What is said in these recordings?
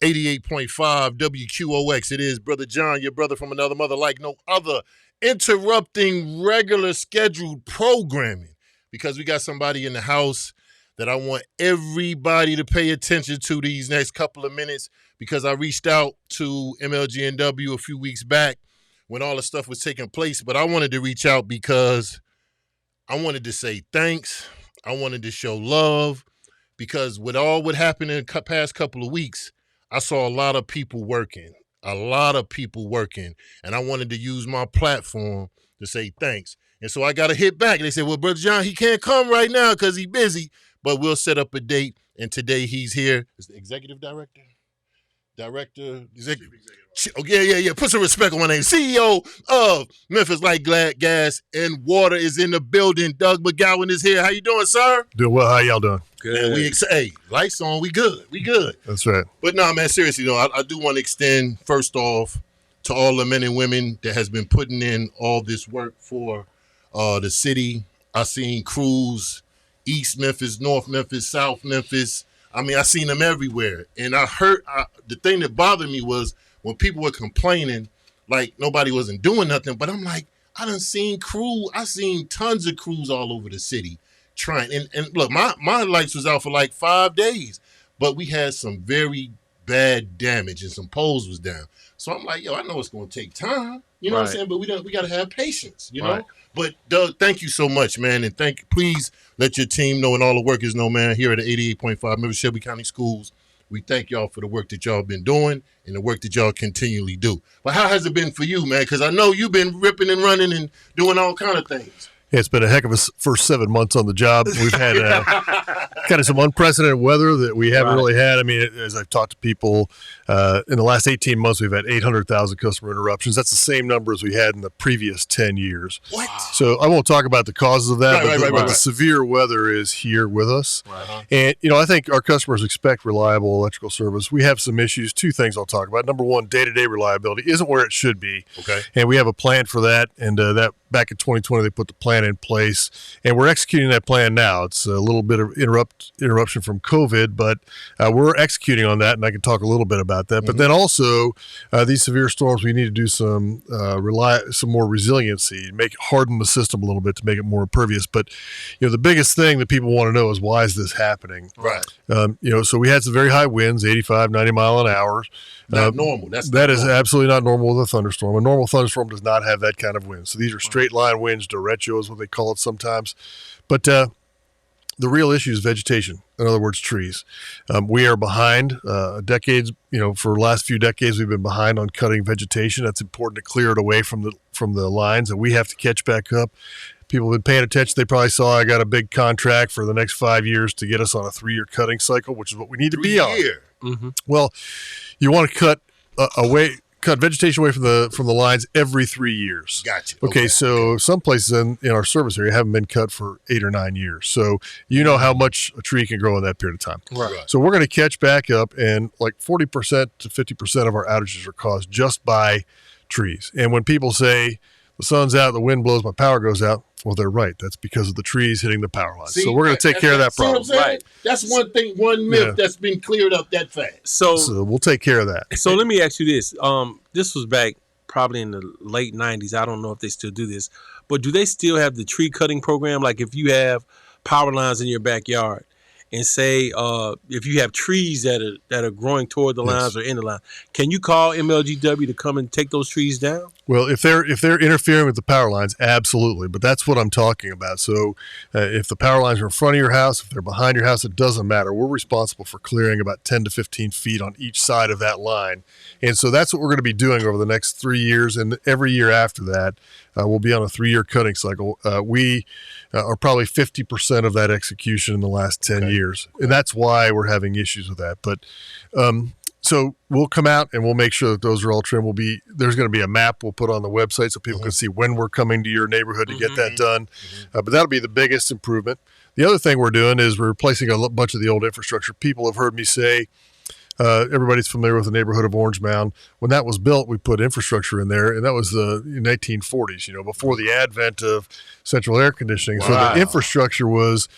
88.5 WQOX. It is Brother John, your brother from another mother like no other, interrupting regular scheduled programming because we got somebody in the house that I want everybody to pay attention to these next couple of minutes because I reached out to MLGW a few weeks back when all the stuff was taking place, but I wanted to reach out because I wanted to say thanks. I wanted to show love because with all what happened in the past couple of weeks, I saw a lot of people working, and I wanted to use my platform to say thanks. And so I got a hit back. They said, well, Brother John, he can't come right now because he's busy, but we'll set up a date. And today he's here as the executive director. Oh, yeah. Put some respect on my name. CEO of Memphis Light Gas and Water is in the building. Doug McGowan is here. How you doing, sir? Doing well. How y'all doing? Good. Man, hey, lights on. We good. That's right. But no, man, seriously, though, I do want to extend, first off, to all the men and women that has been putting in all this work for the city. I seen crews, East Memphis, North Memphis, South Memphis. I mean, I seen them everywhere. And I heard the thing that bothered me was when people were complaining like nobody wasn't doing nothing. But I'm like, I done seen crew. I seen tons of crews all over the city trying. And look, my lights was out for like 5 days. But we had some very bad damage and some poles was down. So I'm like, yo, I know it's going to take time. You know what I'm saying? But we got to have patience, you know? But Doug, thank you so much, man. And please let your team know and all the workers know, man, here at the 88.5 Memphis and Shelby County Schools, we thank y'all for the work that y'all been doing and the work that y'all continually do. But how has it been for you, man? Because I know you've been ripping and running and doing all kind of things. Yeah, it's been a heck of a first 7 months on the job. We've had kind of some unprecedented weather that we haven't really had. I mean, as I've talked to people, in the last 18 months, we've had 800,000 customer interruptions. That's the same number as we had in the previous 10 years. What? So I won't talk about the causes of that, but the severe weather is here with us. And, I think our customers expect reliable electrical service. We have some issues. 2 things I'll talk about. Number one, day-to-day reliability isn't where it should be. Okay. And we have a plan for that, and that back in 2020, they put the plan in place, and we're executing that plan now. It's a little bit of interruption from COVID, but we're executing on that, and I can talk a little bit about that. Mm-hmm. But then also, these severe storms, we need to do some more resiliency, harden the system a little bit to make it more impervious. But the biggest thing that people want to know is why is this happening? Right. So we had some very high winds, 85, 90 mile an hour. Not normal. That is absolutely not normal with a thunderstorm. A normal thunderstorm does not have that kind of wind. So these are straight line winds, derecho is what they call it sometimes. But the real issue is vegetation. In other words, trees. We are behind decades. For the last few decades, we've been behind on cutting vegetation. That's important to clear it away from the lines, and we have to catch back up. People have been paying attention. They probably saw I got a big contract for the next 5 years to get us on a 3-year cutting cycle, which is what we need to be on. Mm-hmm. Well, you want to cut vegetation away from the lines every 3 years. Gotcha. Okay, so some places in our service area haven't been cut for 8 or 9 years. So you know how much a tree can grow in that period of time. Right. So we're going to catch back up, and like 40% to 50% of our outages are caused just by trees. And when people say the sun's out, the wind blows, my power goes out, well, they're right. That's because of the trees hitting the power lines. So we're going to take care of that problem. Right. That's one myth that's been cleared up that fast. So we'll take care of that. So let me ask you this. This was back probably in the late 90s. I don't know if they still do this, but do they still have the tree cutting program? Like if you have power lines in your backyard and say if you have trees that are growing toward the lines or in the line, can you call MLGW to come and take those trees down? Well, if they're interfering with the power lines, absolutely. But that's what I'm talking about. So if the power lines are in front of your house, if they're behind your house, it doesn't matter. We're responsible for clearing about 10 to 15 feet on each side of that line. And so that's what we're going to be doing over the next 3 years. And every year after that, we'll be on a 3-year cutting cycle. We are probably 50% of that execution in the last 10 years. And that's why we're having issues with that. But so we'll come out and we'll make sure that those are all trimmed. There's going to be a map we'll put on the website so people can see when we're coming to your neighborhood to get that done. But that'll be the biggest improvement. The other thing we're doing is we're replacing a bunch of the old infrastructure. People have heard me say, everybody's familiar with the neighborhood of Orange Mound. When that was built, we put infrastructure in there, and that was the 1940s, before the advent of central air conditioning. So the infrastructure was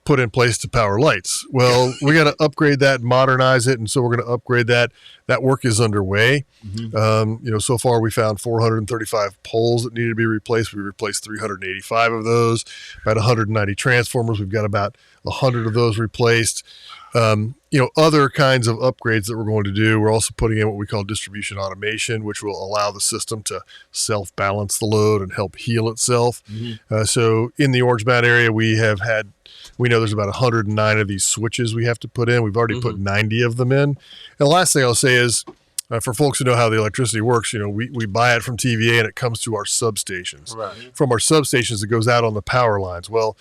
put in place to power lights. Well, we got to upgrade that, modernize it, and so we're going to upgrade that. That work is underway. So far we found 435 poles that needed to be replaced. We replaced 385 of those, about 190 transformers. We've got about 100 of those replaced. Other kinds of upgrades that we're going to do. We're also putting in what we call distribution automation, which will allow the system to self-balance the load and help heal itself. So in the Orange Mound area, we know there's about 109 of these switches we have to put in. We've already put 90 of them in. And the last thing I'll say is, for folks who know how the electricity works, we buy it from TVA and it comes to our substations. Right. From our substations, it goes out on the power lines. Well,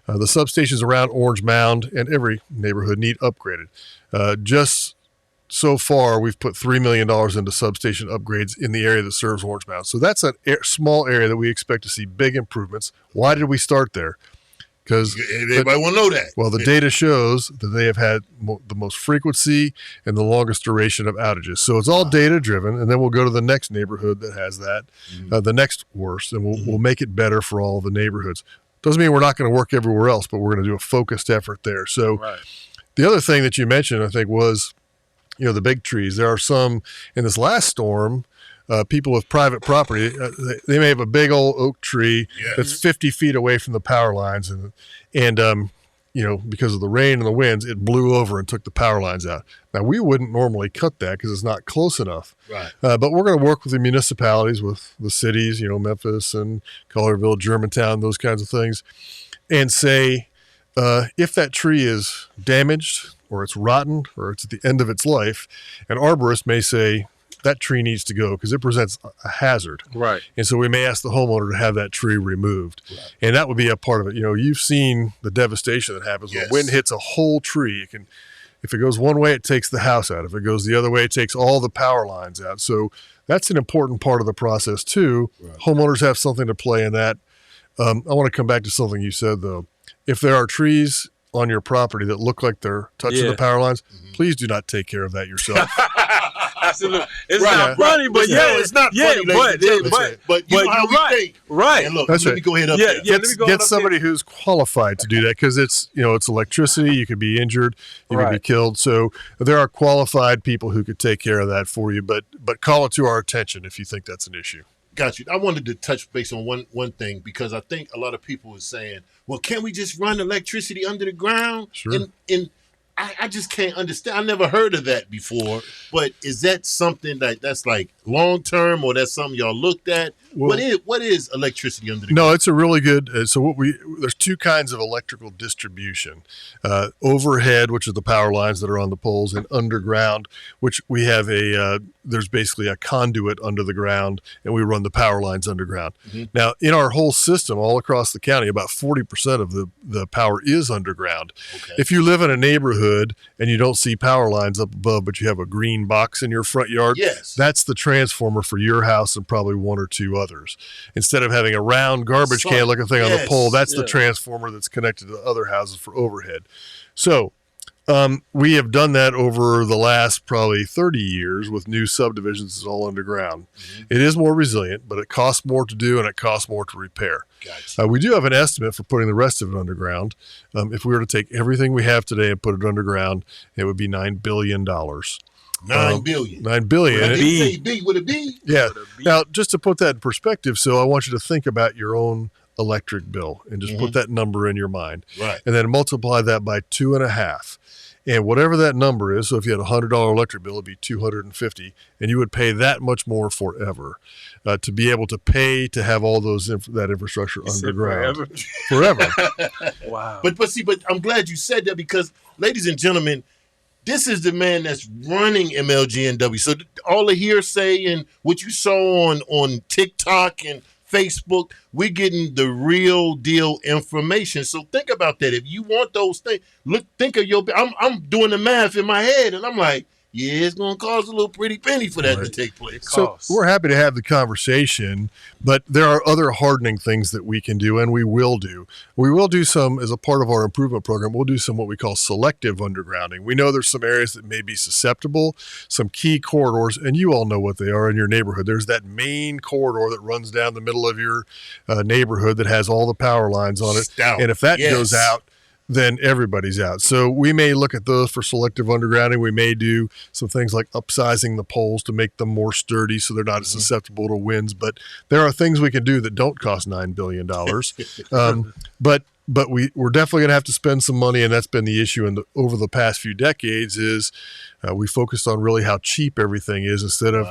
the substations around Orange Mound and every neighborhood need upgraded. Just so far, we've put $3 million into substation upgrades in the area that serves Orange Mound. So that's a small area that we expect to see big improvements. Why did we start there? Because everybody want to know that. Well, the data shows that they have had the most frequency and the longest duration of outages. So it's all data driven, and then we'll go to the next neighborhood that has that, the next worst, and we'll make it better for all the neighborhoods. Doesn't mean we're not going to work everywhere else, but we're going to do a focused effort there. So the other thing that you mentioned, I think, was, the big trees. There are some in this last storm, people with private property, they may have a big old oak tree that's 50 feet away from the power lines. And because of the rain and the winds, it blew over and took the power lines out. Now, we wouldn't normally cut that because it's not close enough. Right. But we're going to work with the municipalities, with the cities, Memphis and Collierville, Germantown, those kinds of things, and say, if that tree is damaged or it's rotten or it's at the end of its life, an arborist may say, that tree needs to go because it presents a hazard. Right. And so we may ask the homeowner to have that tree removed. Right. And that would be a part of it. You've seen the devastation that happens when wind hits a whole tree. If it goes one way, it takes the house out. If it goes the other way, it takes all the power lines out. So that's an important part of the process too. Right. Homeowners have something to play in that. I want to come back to something you said though. If there are trees on your property that look like they're touching the power lines, please do not take care of that yourself. Absolutely. It's not funny, but it's not funny. But you know how we think. Right. And look, let me go ahead up there. Get somebody who's qualified to do that because it's electricity. You could be injured. You could be killed. So there are qualified people who could take care of that for you. But call it to our attention if you think that's an issue. Got you. I wanted to touch base on one thing because I think a lot of people are saying, well, can't we just run electricity under the ground? Sure. And I just can't understand. I never heard of that before. But is that something that's like long term, or that's something y'all looked at? Well, what is electricity under the ground? No, it's a really good. So there's two kinds of electrical distribution: overhead, which are the power lines that are on the poles, and underground, which we have there's basically a conduit under the ground, and we run the power lines underground. Now, in our whole system, all across the county, about 40% of the power is underground. Okay. If you live in a neighborhood and you don't see power lines up above, but you have a green box in your front yard, that's the transformer for your house and probably one or two others. Instead of having a round garbage can looking thing on the pole, that's the transformer that's connected to the other houses for overhead. So we have done that over the last probably 30 years with new subdivisions. It's all underground. It is more resilient, but it costs more to do and it costs more to repair. Gotcha. We do have an estimate for putting the rest of it underground. If we were to take everything we have today and put it underground, it would be $9 billion. $9 billion. $9 billion. Would it be? Yeah. Now, just to put that in perspective, so I want you to think about your own electric bill and just put that number in your mind. Right. And then multiply that by 2.5. And whatever that number is, so if you had a $100 electric bill, it'd be $250, and you would pay that much more forever to be able to pay to have all that infrastructure underground. Forever. Wow. But I'm glad you said that because, ladies and gentlemen, this is the man that's running MLGW. So all the hearsay and what you saw on TikTok and Facebook, we're getting the real deal information. So think about that. If you want those things, think of I'm doing the math in my head, and I'm like, it's going to cost a little pretty penny for that to take place. So we're happy to have the conversation, but there are other hardening things that we can do, and we will do. We will do some, as a part of our improvement program, we'll do some what we call selective undergrounding. We know there's some areas that may be susceptible, some key corridors, and you all know what they are in your neighborhood. There's that main corridor that runs down the middle of your neighborhood that has all the power lines on it. And if that goes out, then everybody's out. So we may look at those for selective undergrounding. We may do some things like upsizing the poles to make them more sturdy so they're not as susceptible to winds. But there are things we can do that don't cost $9 billion. But we're definitely going to have to spend some money, and that's been the issue over the past few decades is we focused on really how cheap everything is instead of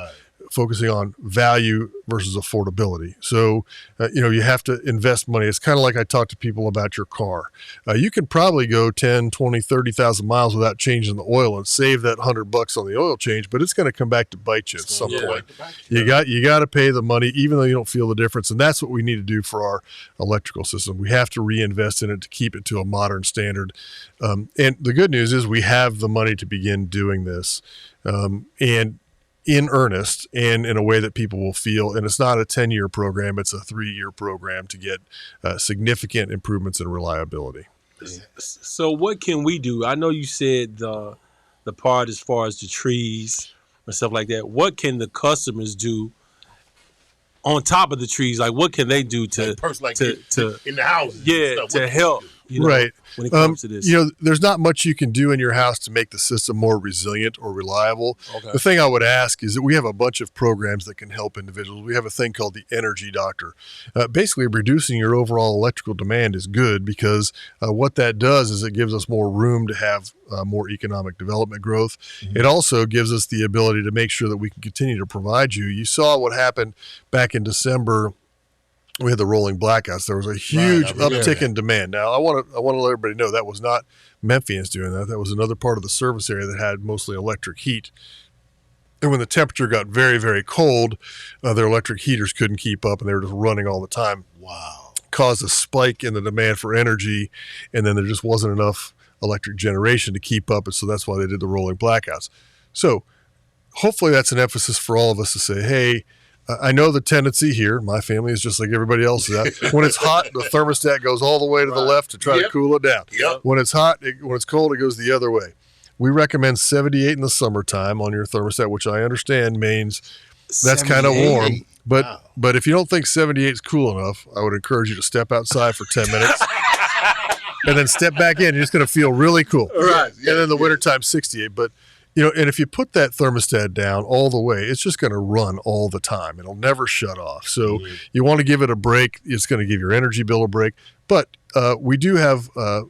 focusing on value versus affordability. So, you have to invest money. It's kind of like I talk to people about your car. You can probably go 10, 20, 30,000 miles without changing the oil and save that $100 on the oil change, but it's going to come back to bite you at some point. You got to pay the money, even though you don't feel the difference. And that's what we need to do for our electrical system. We have to reinvest in it to keep it to a modern standard. And the good news is we have the money to begin doing this. And in earnest and in a way that people will feel. And it's not a 10-year program, it's a 3-year program to get significant improvements in reliability. So what can we do? I know you said the part as far as the trees and stuff like that. What can the customers do on top of the trees? Like what can they do to in the houses? To help? Right. When it comes to this, there's not much you can do in your house to make the system more resilient or reliable. Okay. The thing I would ask is that we have a bunch of programs that can help individuals. We have a thing called the Energy Doctor. Basically, reducing your overall electrical demand is good because what that does is it gives us more room to have more economic development growth. Mm-hmm. It also gives us the ability to make sure that we can continue to provide you. You saw what happened back in December. We had the rolling blackouts. There was a huge uptick in demand. Now, I want to let everybody know that was not Memphians doing that. That was another part of the service area that had mostly electric heat. And when the temperature got very, very cold, their electric heaters couldn't keep up, and they were just running all the time. Wow. Caused a spike in the demand for energy, and then there just wasn't enough electric generation to keep up, and so that's why they did the rolling blackouts. So hopefully that's an emphasis for all of us to say, hey, I know the tendency here, my family is just like everybody else. When it's hot, the thermostat goes all the way to the left to try to cool it down. Yep. When it's hot, when it's cold, it goes the other way. We recommend 78 in the summertime on your thermostat, which I understand means that's kind of warm. But if you don't think 78 is cool enough, I would encourage you to step outside for 10 minutes and then step back in. You're just going to feel really cool. Right. And then the wintertime, 68. But and if you put that thermostat down all the way, it's just going to run all the time. It'll never shut off. So you want to give it a break. It's going to give your energy bill a break. But we do have a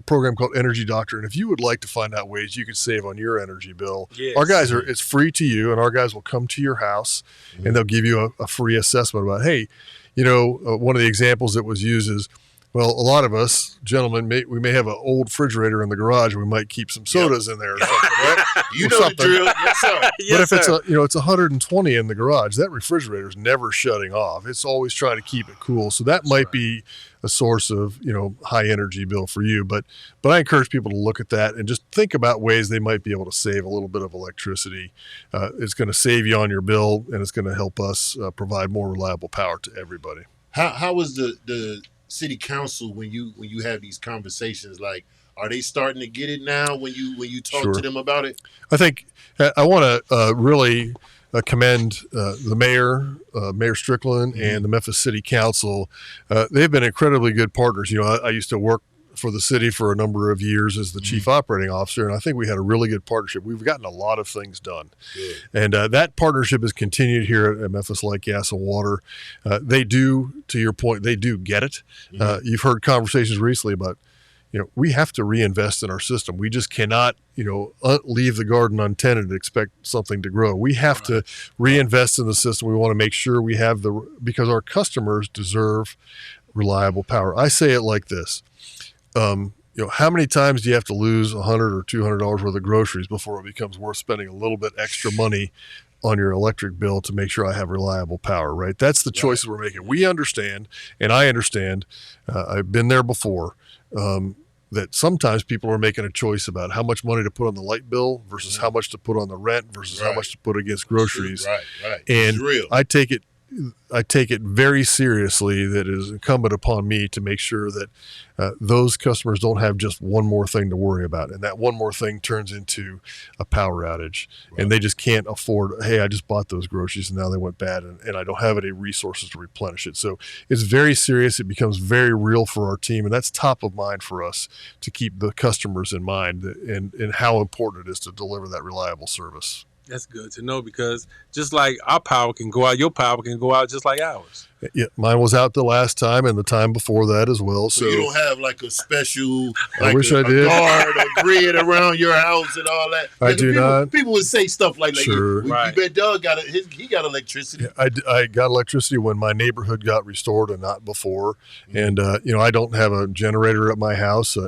program called Energy Doctor. And if you would like to find out ways you can save on your energy bill, our guys it's free to you. And our guys will come to your house and they'll give you a free assessment about, hey, one of the examples that was used is, well, a lot of us, gentlemen, we may have an old refrigerator in the garage. We might keep some sodas in there or something, right? The drill. Yes, sir. But if it's 120 in the garage, that refrigerator is never shutting off. It's always trying to keep it cool. So that might be a source of, high energy bill for you. But I encourage people to look at that and just think about ways they might be able to save a little bit of electricity. It's going to save you on your bill, and it's going to help us provide more reliable power to everybody. How is the city council when you have these conversations? Like, are they starting to get it now when you talk to them about it? I think I want to really commend the mayor, Mayor Strickland, and the Memphis City Council. They've been incredibly good partners. I used to work for the city for a number of years as the chief operating officer, and I think we had a really good partnership. We've gotten a lot of things done. Good. And that partnership has continued here at Memphis Light, Gas, and Water. They do, to your point, they do get it. You've heard conversations recently about, we have to reinvest in our system. We just cannot, leave the garden untended and expect something to grow. We have to reinvest in the system. We want to make sure we have because our customers deserve reliable power. I say it like this. How many times do you have to lose $100 or $200 worth of groceries before it becomes worth spending a little bit extra money on your electric bill to make sure I have reliable power, right? That's the choices we're making. We understand, and I understand, I've been there before, that sometimes people are making a choice about how much money to put on the light bill versus how much to put on the rent versus how much to put against groceries. Right. And I take it I take it very seriously that it is incumbent upon me to make sure that those customers don't have just one more thing to worry about. And that one more thing turns into a power outage. Right. And they just can't afford, hey, I just bought those groceries and now they went bad and I don't have any resources to replenish it. So it's very serious. It becomes very real for our team. And that's top of mind for us to keep the customers in mind and how important it is to deliver that reliable service. That's good to know, because just like our power can go out, your power can go out just like ours. Yeah, mine was out the last time and the time before that as well. So you don't have like a special, like I wish I did, a guard, a grid around your house and all that. I do not. People would say stuff like, sure. You bet Doug he got electricity. Yeah, I got electricity when my neighborhood got restored and not before. Mm-hmm. And I don't have a generator at my house.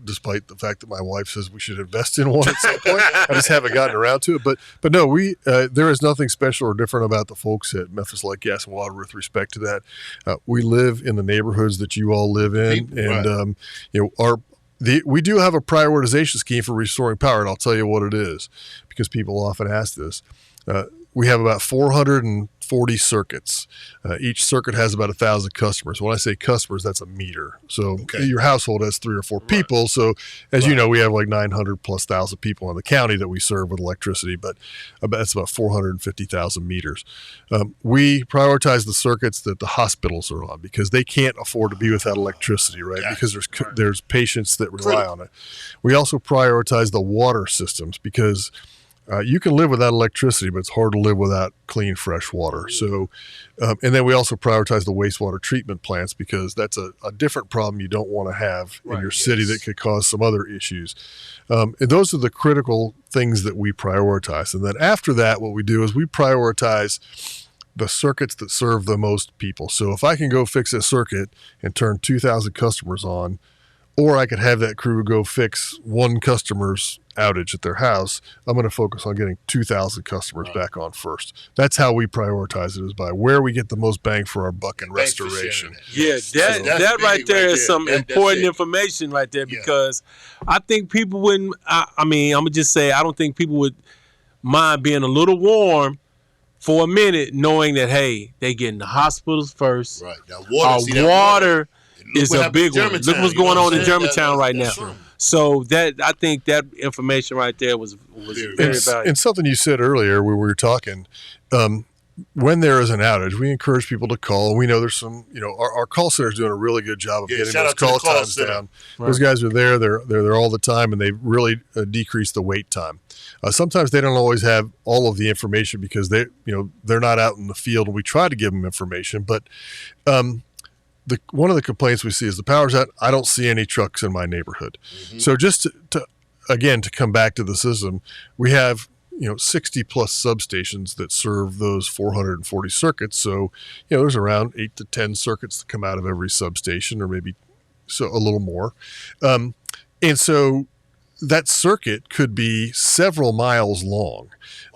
Despite the fact that my wife says we should invest in one at some point. I just haven't gotten around to it. But no, there is nothing special or different about the folks at Memphis Light, Gas, and Water with respect to that. We live in the neighborhoods that you all live in. And, we do have a prioritization scheme for restoring power, and I'll tell you what it is, because people often ask this. We have about 440 circuits. Each circuit has about 1,000 customers. When I say customers, that's a meter. So your household has 3 or 4 people. So as you know, we have like 900 plus thousand people in the county that we serve with electricity, but that's about 450,000 meters. We prioritize the circuits that the hospitals are on because they can't afford to be without electricity, right? Because there's patients that rely on it. We also prioritize the water systems because you can live without electricity, but it's hard to live without clean, fresh water. So, and then we also prioritize the wastewater treatment plants because that's a different problem you don't want to have in your city that could cause some other issues. And those are the critical things that we prioritize. And then after that, what we do is we prioritize the circuits that serve the most people. So if I can go fix a circuit and turn 2,000 customers on, or I could have that crew go fix one customer's outage at their house, I'm going to focus on getting 2,000 customers back on first. That's how we prioritize it, is by where we get the most bang for our buck in restoration. Yeah, that right there is some important information right there, because I think people wouldn't, I'm going to just say, I don't think people would mind being a little warm for a minute, knowing that, hey, they get in the hospitals first. Right. Now, water is a big one. Look what's going on in Germantown right now. True. So I think that information right there was very valuable. And something you said earlier when we were talking, when there is an outage, we encourage people to call. We know there's some, our call center is doing a really good job of getting those call times down. Right. Those guys are there. They're there all the time, and they really decrease the wait time. Sometimes they don't always have all of the information because they're not out in the field, and we try to give them information. But one of the complaints we see is the power's out. I don't see any trucks in my neighborhood. Mm-hmm. So just to come back to the system, we have 60 plus substations that serve those 440 circuits. So there's around 8 to 10 circuits that come out of every substation, or maybe so a little more. And so that circuit could be several miles long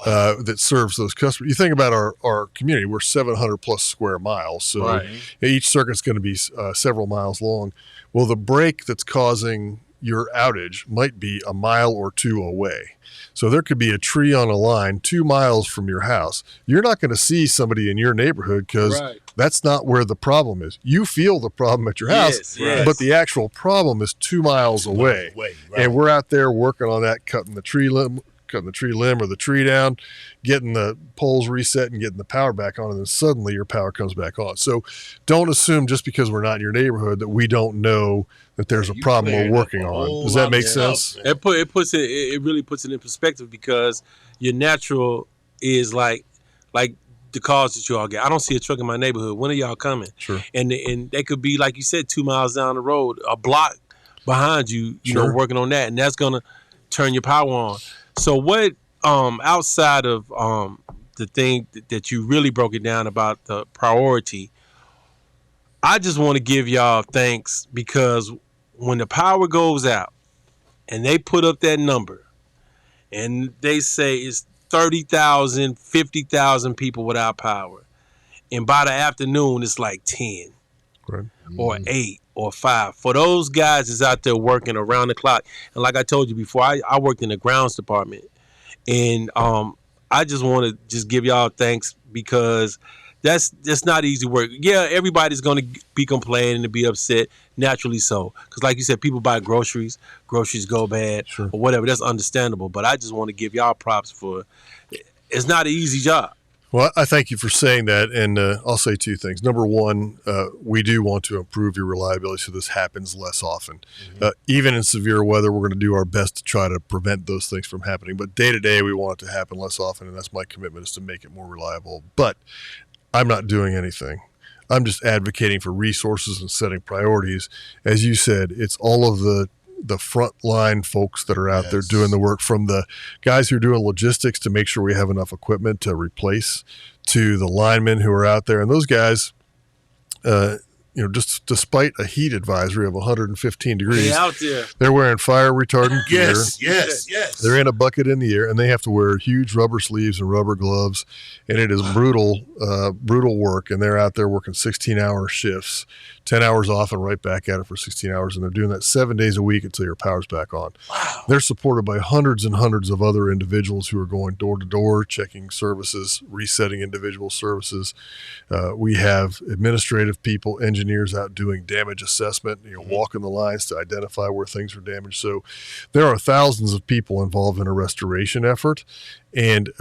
that serves those customers. You think about our community, we're 700 plus square miles. So each circuit's going to be several miles long. Well, the break that's causing your outage might be a mile or 2 away. So there could be a tree on a line 2 miles from your house. You're not going to see somebody in your neighborhood because that's not where the problem is. You feel the problem at your house, but the actual problem is 2 miles away. And we're out there working on that, cutting the tree limb or the tree down, getting the poles reset and getting the power back on, and then suddenly your power comes back on. So don't assume just because we're not in your neighborhood that we don't know that there's a problem we're working on. Does that make sense? It really puts it in perspective, because your natural is like the calls that you all get. I don't see a truck in my neighborhood. When are y'all coming? Sure. And they could be, like you said, 2 miles down the road, a block behind you, working on that, and that's gonna turn your power on. So what, outside of the thing that you really broke it down about the priority, I just want to give y'all thanks, because when the power goes out and they put up that number and they say it's 30,000, 50,000 people without power, and by the afternoon it's like 10 or 8 or 5. For those guys that's out there working around the clock, and like I told you before, I worked in the grounds department, and I just want to give y'all thanks, because that's not easy work. Yeah, everybody's going to be complaining and be upset, naturally so. Because like you said, people buy groceries go bad Sure. or whatever. That's understandable. But I just want to give y'all props for it's not an easy job. Well, I thank you for saying that, and I'll say two things. Number one, we do want to improve your reliability so this happens less often. Even in severe weather, we're going to do our best to try to prevent those things from happening. But day to day, we want it to happen less often, and that's my commitment, is to make it more reliable. But I'm not doing anything. I'm just advocating for resources and setting priorities. As you said, it's all of the frontline folks that are out there doing the work, from the guys who are doing logistics to make sure we have enough equipment to replace, to the linemen who are out there. And those guys, just despite a heat advisory of 115 degrees, out there. They're wearing fire retardant gear. Yes. They're in a bucket in the air, and they have to wear huge rubber sleeves and rubber gloves, and it is brutal work. And they're out there working 16-hour shifts, 10 hours off and right back at it for 16 hours, and they're doing that 7 days a week until your power's back on. Wow. They're supported by hundreds and hundreds of other individuals who are going door to door, checking services, resetting individual services. We have administrative people, engineers out doing damage assessment, walking the lines to identify where things are damaged. So there are thousands of people involved in a restoration effort, and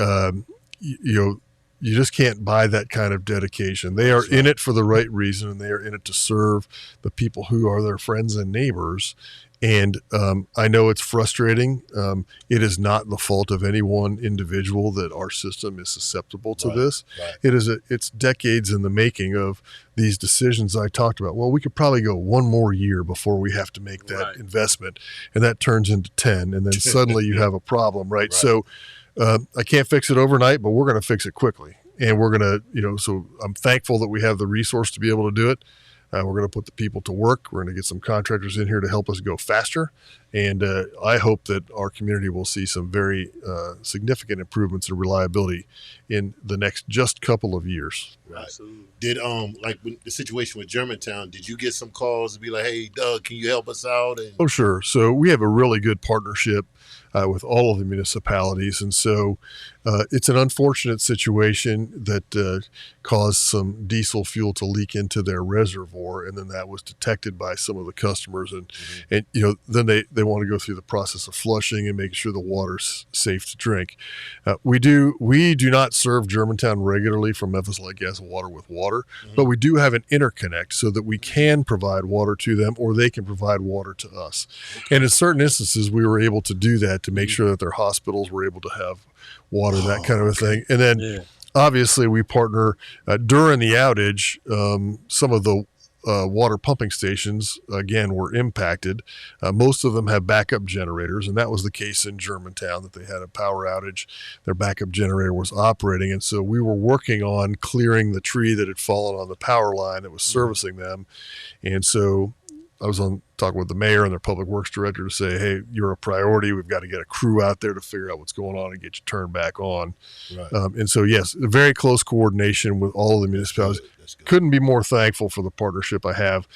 you just can't buy that kind of dedication. They are in it for the right reason, and they are in it to serve the people who are their friends and neighbors. And I know it's frustrating. It is not the fault of any one individual that our system is susceptible to this. Right. It's decades in the making of these decisions I talked about. Well, we could probably go one more year before we have to make that investment, and that turns into 10, and then suddenly you have a problem, right? So I can't fix it overnight, but we're going to fix it quickly. And we're going to, so I'm thankful that we have the resource to be able to do it. We're going to put the people to work. We're going to get some contractors in here to help us go faster. And I hope that our community will see some very significant improvements in reliability in the next just couple of years. Right. Absolutely. Did like when the situation with Germantown, did you get some calls to be like, hey, Doug, can you help us out? And- Oh, sure. So we have a really good partnership with all of the municipalities. And so it's an unfortunate situation that caused some diesel fuel to leak into their reservoir. And then that was detected by some of the customers. And then they want to go through the process of flushing and making sure the water's safe to drink. We do not serve Germantown regularly from Memphis Light Gas and Water with water, but we do have an interconnect so that we can provide water to them, or they can provide water to us. Okay. And in certain instances, we were able to do that to make sure that their hospitals were able to have water, that kind of a thing. And then obviously we partner during the outage. Some of the water pumping stations, again, were impacted. Most of them have backup generators, and that was the case in Germantown, that they had a power outage. Their backup generator was operating, and so we were working on clearing the tree that had fallen on the power line that was servicing them. And so I was talking with the mayor and their public works director to say, hey, you're a priority. We've got to get a crew out there to figure out what's going on and get you turned back on. Right. And so, yes, very close coordination with all of the municipalities. Couldn't be more thankful for the partnership I have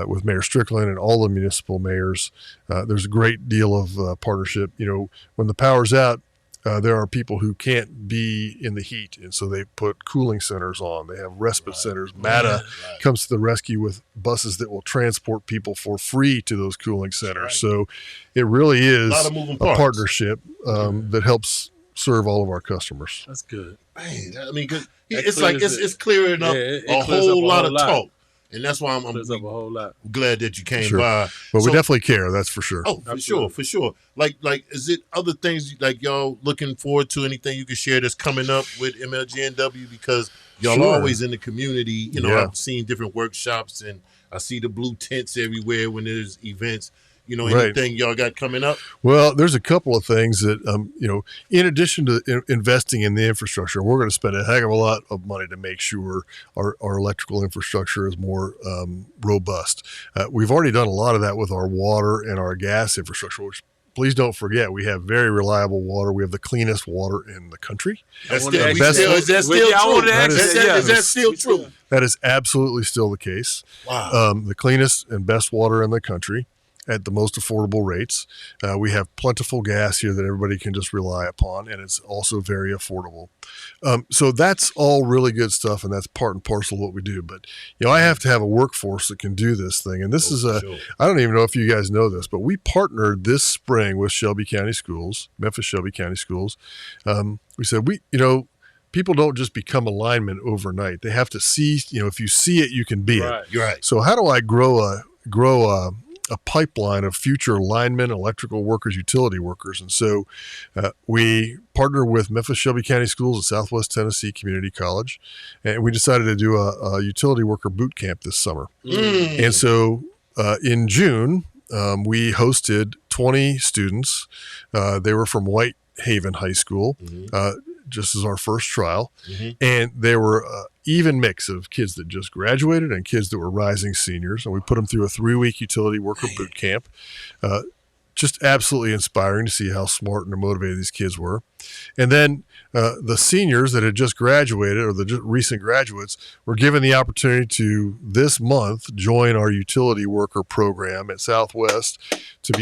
with Mayor Strickland and all the municipal mayors. There's a great deal of partnership. When the power's out, there are people who can't be in the heat, and so they put cooling centers on. They have respite centers. MATA comes to the rescue with buses that will transport people for free to those cooling centers. So it really is a partnership that helps serve all of our customers. That's good. Man, I mean, cause it's clearing up a whole lot of talk. And that's why I'm a whole lot. glad that you came by. But we definitely care, that's for sure. Oh, for sure. Like, is it other things like y'all looking forward to? Anything you can share that's coming up with MLGW? Because y'all are always in the community. I've seen different workshops, and I see the blue tents everywhere when there's events. Anything y'all got coming up? Well, there's a couple of things that, in addition to investing in the infrastructure, we're going to spend a heck of a lot of money to make sure our electrical infrastructure is more robust. We've already done a lot of that with our water and our gas infrastructure, which, please don't forget, we have very reliable water. We have the cleanest water in the country. Is that still true? That is absolutely still the case. Wow. The cleanest and best water in the country. at the most affordable rates. We have plentiful gas here that everybody can just rely upon, and it's also very affordable. So that's all really good stuff, and that's part and parcel of what we do. But, I have to have a workforce that can do this thing. And this is Sure. I don't even know if you guys know this, but we partnered this spring with Shelby County Schools, Memphis Shelby County Schools. We said, people don't just become a lineman overnight. They have to see, if you see it, you can be it. You're right. So how do I grow a pipeline of future linemen, electrical workers, utility workers? And so we partner with Memphis Shelby County Schools at Southwest Tennessee Community College, and we decided to do a utility worker boot camp this summer. And so in June, we hosted 20 students. They were from Whitehaven High School. Just as our first trial. And they were even mix of kids that just graduated and kids that were rising seniors. And we put them through a 3-week utility worker boot camp. Just absolutely inspiring to see how smart and motivated these kids were. And then the seniors that had just graduated, or the recent graduates, were given the opportunity to this month join our utility worker program at Southwest to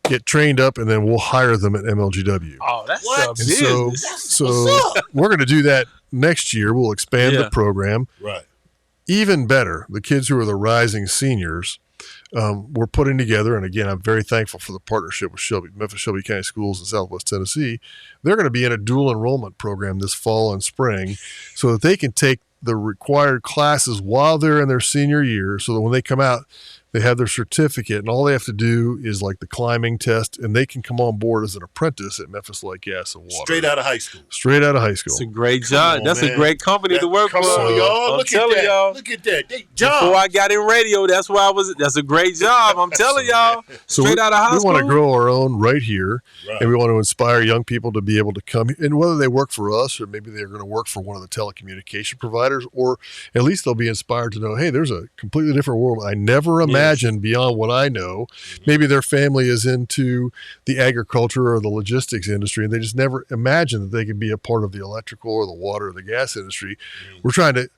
get trained up, and then we'll hire them at MLGW. Oh, that's What? business. So we're going to do that next year. We'll expand the program. Right. Even better, the kids who are the rising seniors, we're putting together, and again, I'm very thankful for the partnership with Memphis Shelby County Schools in Southwest Tennessee. They're going to be in a dual enrollment program this fall and spring so that they can take the required classes while they're in their senior year, so that when they come out, they have their certificate, and all they have to do is like the climbing test, and they can come on board as an apprentice at Memphis Light Gas and Water. Straight out of high school. Straight out of high school. It's a great job. on, That's man. a great company to work for. Come on, y'all. I'm Look at telling that. y'all. Look at that. John. Before I got in radio, that's where I was. That's a great job. I'm telling y'all. So Straight out of high we school. want to grow our own right here, Right. and we want to inspire young people to be able to come, and whether they work for us or maybe they're going to work for one of the telecommunication providers, or at least they'll be inspired to know, hey, there's a completely different world I never imagined beyond what I know. Maybe their family is into the agriculture or the logistics industry, and they just never imagined that they could be a part of the electrical or the water or the gas industry. We're trying to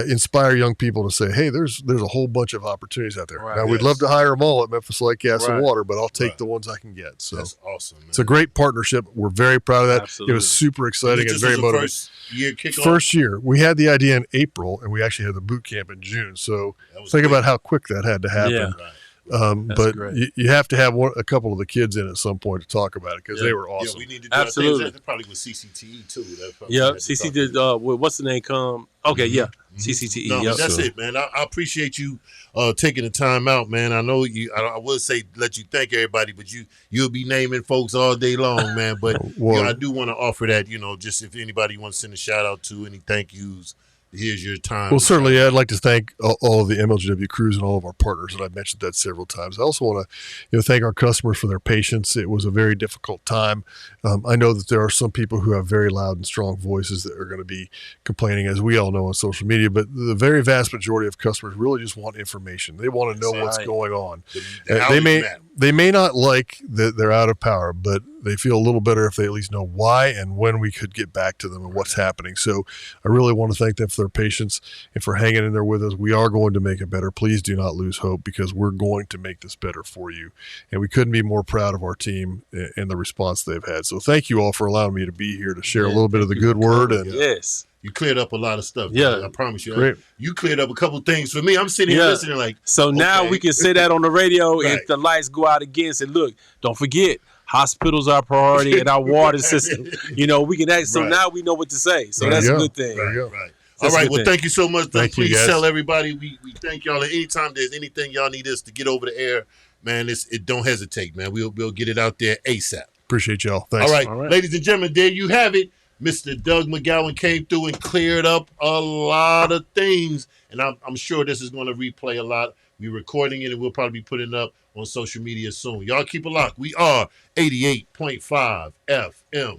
inspire young people to say, hey, there's a whole bunch of opportunities out there. Right. Now, we'd love to hire them all at Memphis Light Gas and Right. Water, but I'll take Right. the ones I can get. So That's awesome, man. it's a great partnership. We're very proud of that. Absolutely. It was super exciting and This very was the motivating. first year kickoff. First year. We had the idea in April, and we actually had the boot camp in June. So That was think great. about how quick that had to happen. Yeah. Right. That's But great. you have to have a couple of the kids in at some point to talk about it, because Yeah. they were Yeah, awesome. we need to do Absolutely. That probably with CCTE too. That's probably Yeah, had to CC talk did. about. What's the name? Okay, yeah, CCTE. No, Yep. that's So- it, man. I appreciate you taking the time out, man. I know you. I would say let you thank everybody, but you'll be naming folks all day long, man. But Well- I do want to offer that, just if anybody wants to send a shout out to any thank yous, here's your time. Well, certainly, I'd like to thank all of the MLGW crews and all of our partners, and I've mentioned that several times. I also want to thank our customers for their patience. It was a very difficult time. I know that there are some people who have very loud and strong voices that are going to be complaining, as we all know, on social media, but the very vast majority of customers really just want information. They want to know That's what's right. going on. The They outage may matter. they may not like that they're out of power, but they feel a little better if they at least know why and when we could get back to them and what's happening. So I really want to thank them for their patience and for hanging in there with us. We are going to make it better. Please do not lose hope, because we're going to make this better for you. And we couldn't be more proud of our team and the response they've had. So thank you all for allowing me to be here to share a little bit of the good word. And Yes. You cleared up a lot of stuff. Yeah. man. I promise you. Great. You cleared up a couple things for me. I'm sitting here Yeah. listening like, So now okay. we can say that on the radio. Right. If the lights go out again, say, look, don't forget, hospitals are priority in our water system. We can act. So Right. now we know what to say. So There that's you a go. good thing. There you go. Right. That's All a right. good Well, thing. thank you so much. Thank you, Please guys. tell everybody we thank y'all. And anytime there's anything y'all need us to get over the air, man, it don't hesitate, man. We'll get it out there ASAP. Appreciate y'all. Thanks. All right. All right. Ladies and gentlemen, there you have it. Mr. Doug McGowan came through and cleared up a lot of things. And I'm sure this is going to replay a lot. We're recording it, and we'll probably be putting it up on social media soon. Y'all keep it locked. We are 88.5 FM.